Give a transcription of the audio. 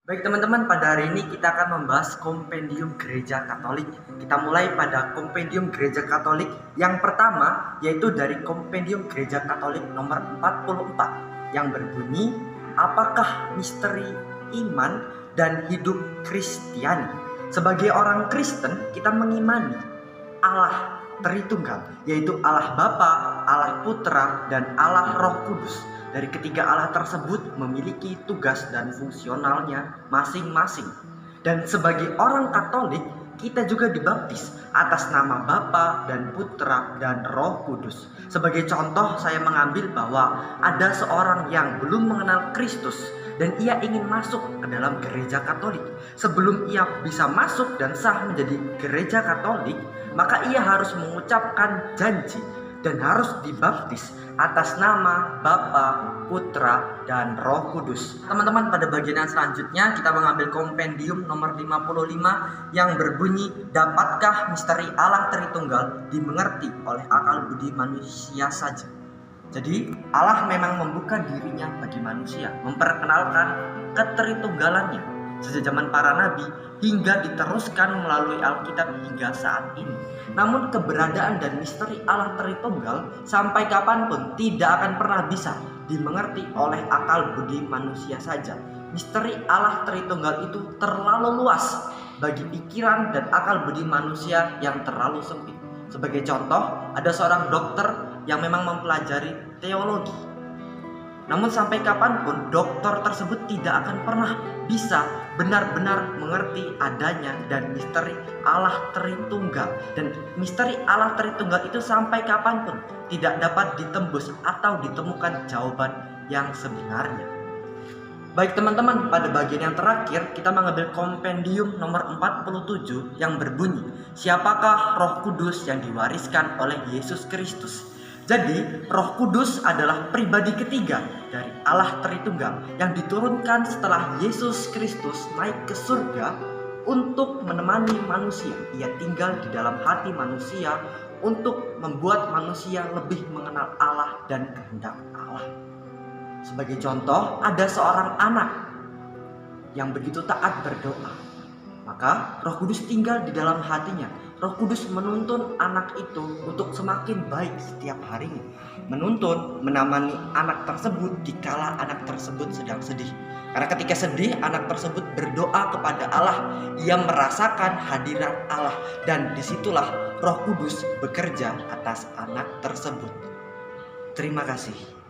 Baik teman-teman, pada hari ini kita akan membahas kompendium Gereja Katolik. Kita mulai pada kompendium Gereja Katolik yang pertama, yaitu dari kompendium Gereja Katolik nomor 44 yang berbunyi, apakah misteri iman dan hidup Kristiani? Sebagai orang Kristen, kita mengimani Allah Tritunggal, yaitu Allah Bapa, Allah Putra, dan Allah Roh Kudus. Dari ketiga Allah tersebut memiliki tugas dan fungsionalnya masing-masing. Dan sebagai orang Katolik, kita juga dibaptis atas nama Bapa dan Putra dan Roh Kudus. Sebagai contoh, saya mengambil bahwa ada seorang yang belum mengenal Kristus dan ia ingin masuk ke dalam gereja Katolik. Sebelum ia bisa masuk dan sah menjadi gereja Katolik, maka ia harus mengucapkan janji dan harus dibaptis atas nama Bapa, Putra, dan Roh Kudus. Teman-teman, pada bagian yang selanjutnya kita mengambil kompendium nomor 55 yang berbunyi, dapatkah misteri Allah Tritunggal dimengerti oleh akal budi manusia saja? Jadi Allah memang membuka dirinya bagi manusia, memperkenalkan ketritunggalannya sejak zaman para nabi hingga diteruskan melalui Alkitab hingga saat ini. Namun keberadaan dan misteri Allah Tritunggal sampai kapanpun tidak akan pernah bisa dimengerti oleh akal budi manusia saja. Misteri Allah Tritunggal itu terlalu luas bagi pikiran dan akal budi manusia yang terlalu sempit. Sebagai contoh, ada seorang dokter yang memang mempelajari teologi. Namun sampai kapanpun dokter tersebut tidak akan pernah bisa benar-benar mengerti adanya dan misteri Allah Tritunggal. Dan misteri Allah Tritunggal itu sampai kapanpun tidak dapat ditembus atau ditemukan jawaban yang sebenarnya. Baik teman-teman, pada bagian yang terakhir kita mengambil kompendium nomor 47 yang berbunyi, siapakah Roh Kudus yang diwariskan oleh Yesus Kristus? Jadi Roh Kudus adalah pribadi ketiga dari Allah Tritunggal yang diturunkan setelah Yesus Kristus naik ke surga untuk menemani manusia. Ia tinggal di dalam hati manusia untuk membuat manusia lebih mengenal Allah dan kehendak Allah. Sebagai contoh, ada seorang anak yang begitu taat berdoa. Maka Roh Kudus tinggal di dalam hatinya. Roh Kudus menuntun anak itu untuk semakin baik setiap harinya. Menuntun, menemani anak tersebut dikala anak tersebut sedang sedih. Karena ketika sedih, anak tersebut berdoa kepada Allah. Ia merasakan hadirat Allah. Dan disitulah Roh Kudus bekerja atas anak tersebut. Terima kasih.